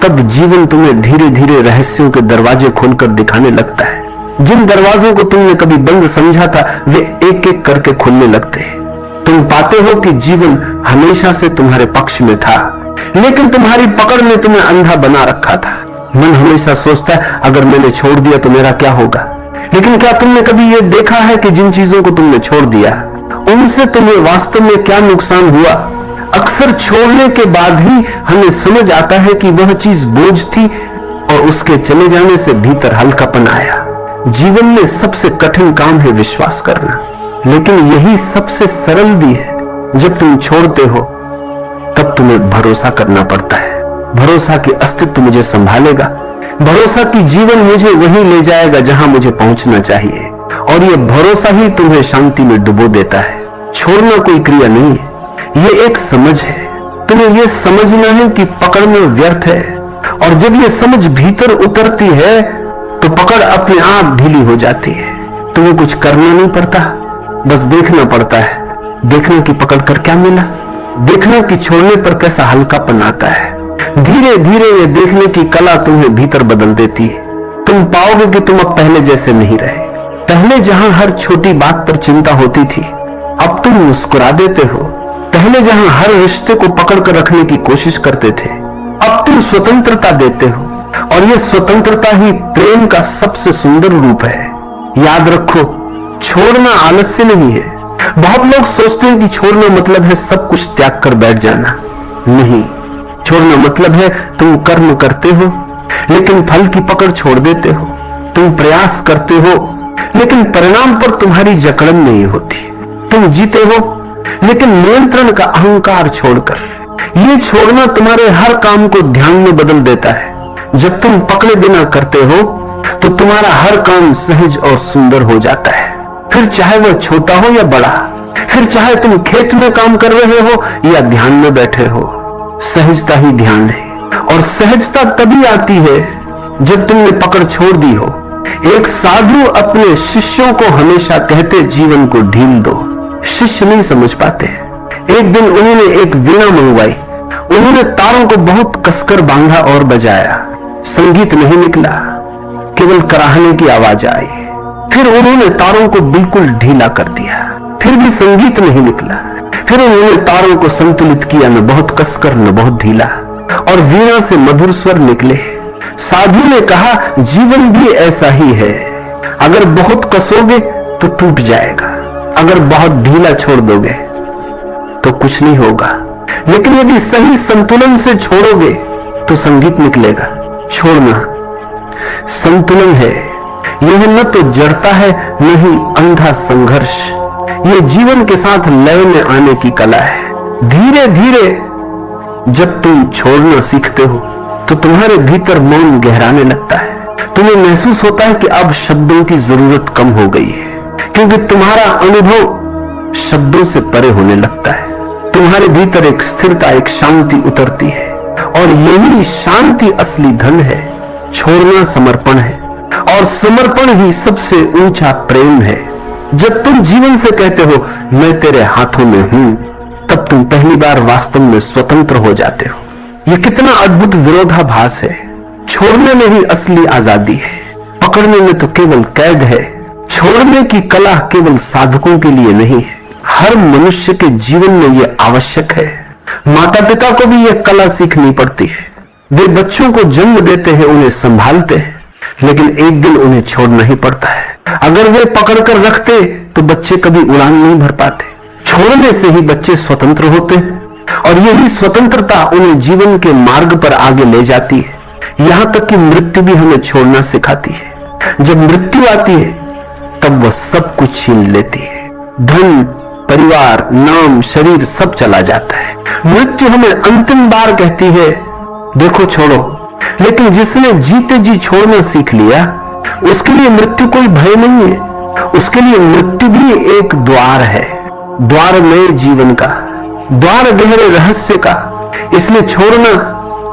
तब जीवन तुम्हें धीरे धीरे रहस्यों के दरवाजे खोलकर दिखाने लगता है। जिन दरवाजों को तुमने कभी बंद समझा था वे एक एक करके खुलने लगते हैं। तुम पाते हो कि जीवन हमेशा से तुम्हारे पक्ष में था, लेकिन तुम्हारी पकड़ ने तुम्हें अंधा बना रखा था। मन हमेशा सोचता है अगर मैंने छोड़ दिया तो मेरा क्या होगा। लेकिन क्या तुमने कभी यह देखा है कि जिन चीजों को तुमने छोड़ दिया उनसे तुम्हें वास्तव में क्या नुकसान हुआ? अक्सर छोड़ने के बाद ही हमें समझ आता है कि वह चीज बोझ थी और उसके चले जाने से भीतर हल्कापन आया। जीवन में सबसे कठिन काम है विश्वास करना, लेकिन यही सबसे सरल भी है। जब तुम छोड़ते हो तब तुम्हें भरोसा करना पड़ता है। भरोसा कि अस्तित्व मुझे संभालेगा, भरोसा कि जीवन मुझे वहीं ले जाएगा जहां मुझे पहुंचना चाहिए, और यह भरोसा ही तुम्हें शांति में डुबो देता है। छोड़ना कोई क्रिया नहीं है, यह एक समझ है। तुम्हें यह समझना है कि पकड़ना व्यर्थ है, और जब यह समझ भीतर उतरती है तो पकड़ अपने आप ढीली हो जाती है। तुम्हें कुछ करना नहीं पड़ता, बस देखना पड़ता है। देखना कि पकड़ कर क्या मिला, देखना कि छोड़ने पर कैसा हल्कापन आता है। धीरे धीरे ये देखने की कला तुम्हें भीतर बदल देती है। तुम पाओगे कि तुम अब पहले जैसे नहीं रहे। पहले जहां हर छोटी बात पर चिंता होती थी अब तुम मुस्कुरा देते हो। पहले जहां हर रिश्ते को पकड़ कर रखने की कोशिश करते थे अब तुम स्वतंत्रता देते हो, और यह स्वतंत्रता ही प्रेम का सबसे सुंदर रूप है। याद रखो छोड़ना आलस्य नहीं है। बहुत लोग सोचते हैं कि छोड़ना मतलब है सब कुछ त्याग कर बैठ जाना। नहीं, छोड़ना मतलब है तुम कर्म करते हो लेकिन फल की पकड़ छोड़ देते हो। तुम प्रयास करते हो लेकिन परिणाम पर तुम्हारी जकड़न नहीं होती। तुम जीते हो लेकिन नियंत्रण का अहंकार छोड़कर। ये छोड़ना तुम्हारे हर काम को ध्यान में बदल देता है। जब तुम पकड़े बिना करते हो तो तुम्हारा हर काम सहज और सुंदर हो जाता है, फिर चाहे वह छोटा हो या बड़ा, फिर चाहे तुम खेत में काम कर रहे हो या ध्यान में बैठे हो। सहजता ही ध्यान है, और सहजता तभी आती है जब तुमने पकड़ छोड़ दी हो। एक साधु अपने शिष्यों को हमेशा कहते जीवन को ढील दो। शिष्य नहीं समझ पाते। एक दिन उन्होंने एक वीणा मंगवाई। उन्होंने तारों को बहुत कसकर बांधा और बजाया। संगीत नहीं निकला, केवल कराहने की आवाज आई। फिर उन्होंने तारों को बिल्कुल ढीला कर दिया, फिर भी संगीत नहीं निकला। फिर उन्होंने तारों को संतुलित किया, न बहुत कसकर न बहुत ढीला, और वीणा से मधुर स्वर निकले। साधु ने कहा जीवन भी ऐसा ही है, अगर बहुत कसोगे तो टूट जाएगा, अगर बहुत ढीला छोड़ दोगे तो कुछ नहीं होगा, लेकिन यदि सही संतुलन से छोड़ोगे तो संगीत निकलेगा। छोड़ना संतुलन है, यह न तो जड़ता है न ही अंधा संघर्ष। यह जीवन के साथ लय में आने की कला है। धीरे धीरे जब तुम छोड़ना सीखते हो तो तुम्हारे भीतर मौन गहराने लगता है। तुम्हें महसूस होता है कि अब शब्दों की जरूरत कम हो गई है, क्योंकि तुम्हारा अनुभव शब्दों से परे होने लगता है। तुम्हारे भीतर एक स्थिरता, एक शांति उतरती है, और यही शांति असली धन है। छोड़ना समर्पण है, और समर्पण ही सबसे ऊंचा प्रेम है। जब तुम जीवन से कहते हो मैं तेरे हाथों में हूं, तब तुम पहली बार वास्तव में स्वतंत्र हो जाते हो। यह कितना अद्भुत विरोधाभास है। छोड़ने में ही असली आजादी है, पकड़ने में तो केवल कैद है। छोड़ने की कला केवल साधकों के लिए नहीं है, हर मनुष्य के जीवन में यह आवश्यक है। माता पिता को भी यह कला सीखनी पड़ती है। वे बच्चों को जन्म देते हैं, उन्हें संभालते हैं, लेकिन एक दिन उन्हें छोड़ना ही पड़ता है। अगर वे पकड़कर रखते तो बच्चे कभी उड़ान नहीं भर पाते। छोड़ने से ही बच्चे स्वतंत्र होते हैं और यही स्वतंत्रता उन्हें जीवन के मार्ग पर आगे ले जाती है। यहां तक कि मृत्यु भी हमें छोड़ना सिखाती है। जब मृत्यु आती है तब वह सब कुछ छीन लेती है। धन, परिवार, नाम, शरीर सब चला जाता है। मृत्यु हमें अंतिम बार कहती है, देखो छोड़ो। लेकिन जिसने जीते जी छोड़ना सीख लिया, उसके लिए मृत्यु कोई भय नहीं है। उसके लिए मृत्यु भी एक द्वार है, द्वार नए जीवन का, द्वार गहरे रहस्य का। इसलिए छोड़ना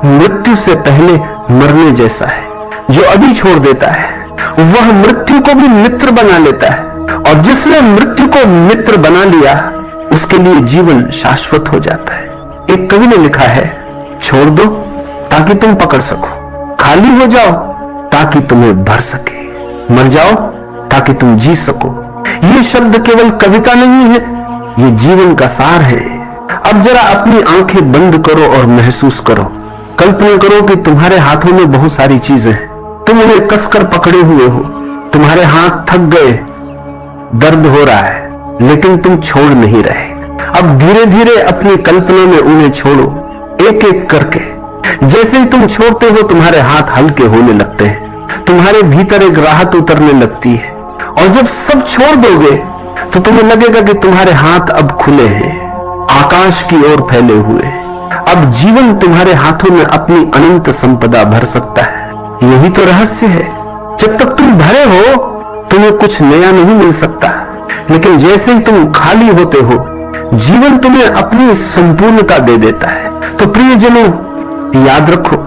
मृत्यु से पहले मरने जैसा है। जो अभी छोड़ देता है वह मृत्यु को भी मित्र बना लेता है, और जिसने मृत्यु को मित्र बना लिया उसके लिए जीवन शाश्वत हो जाता है। एक कवि ने लिखा है, छोड़ दो ताकि तुम पकड़ सको, खाली हो जाओ ताकि तुम्हें भर सके, मर जाओ ताकि तुम जी सको। ये शब्द केवल कविता नहीं है, ये जीवन का सार है। अब जरा अपनी आंखें बंद करो और महसूस करो। कल्पना करो कि तुम्हारे हाथों में बहुत सारी चीजें हैं, तुम उन्हें कसकर पकड़े हुए हो, तुम्हारे हाथ थक गए, दर्द हो रहा है, लेकिन तुम छोड़ नहीं रहे। अब धीरे धीरे अपनी कल्पना में उन्हें छोड़ो, एक एक करके। जैसे ही तुम छोड़ते हो तुम्हारे हाथ हल्के होने लगते हैं, तुम्हारे भीतर एक राहत उतरने लगती है। और जब सब छोड़ दोगे तो तुम्हें लगेगा कि तुम्हारे हाथ अब खुले हैं, आकाश की ओर फैले हुए। अब जीवन तुम्हारे हाथों में अपनी अनंत संपदा भर सकता है। यही तो रहस्य है। जब तक तुम भरे हो तुम्हें कुछ नया नहीं मिल सकता, लेकिन जैसे ही तुम खाली होते हो जीवन तुम्हें अपनी संपूर्णता दे देता है। तो प्रियजनों, याद रखो,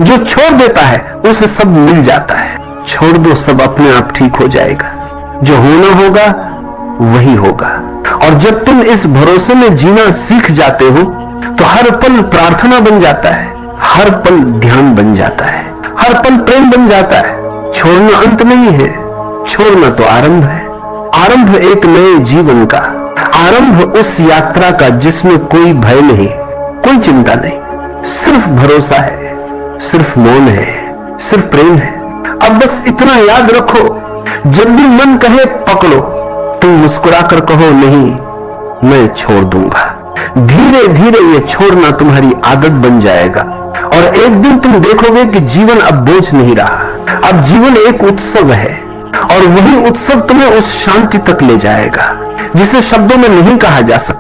जो छोड़ देता है उसे सब मिल जाता है। छोड़ दो, सब अपने आप ठीक हो जाएगा। जो होना होगा वही होगा। और जब तुम इस भरोसे में जीना सीख जाते हो तो हर पल प्रार्थना बन जाता है, हर पल ध्यान बन जाता है, हर पल प्रेम बन जाता है। छोड़ना अंत नहीं है, छोड़ना तो आरंभ है। आरंभ एक नए जीवन का, आरंभ उस यात्रा का जिसमें कोई भय नहीं, कोई चिंता नहीं, सिर्फ भरोसा है, सिर्फ मौन है, सिर्फ प्रेम है। अब बस इतना याद रखो, जब भी मन कहे पकड़ो, तुम मुस्कुराकर कहो, नहीं, मैं छोड़ दूंगा। धीरे धीरे ये छोड़ना तुम्हारी आदत बन जाएगा और एक दिन तुम देखोगे कि जीवन अब बोझ नहीं रहा। अब जीवन एक उत्सव है और वही उत्सव तुम्हें उस शांति तक ले जाएगा जिसे शब्दों में नहीं कहा जा सकता।